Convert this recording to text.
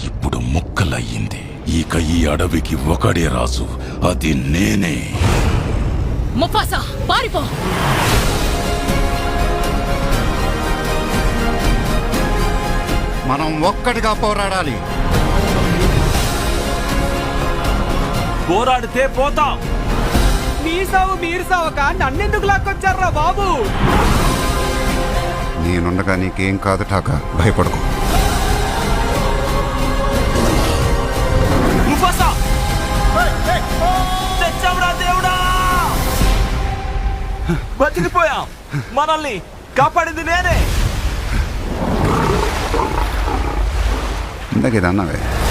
ఇప్పుడు ముక్కలయ్యింది. ఇక ఈ అడవికి ఒకడే రాజు, అది నేనే. ముఫాసా పారిపో. మనం ఒక్కటిగా పోరాడాలి. పోరాడితే పోతాం. మీ సావు మీరు సావక నన్నెందుకు లాక్కొచ్చారా బాబు? నేనుండగా నీకేం కాదు ఠాకా, భయపడకు. ముఫాసా! తెచ్చావురా దేవుడా! బతికిపోయాం. మనల్ని కాపాడింది నేనే. ఇందాక ఇది అన్నావే.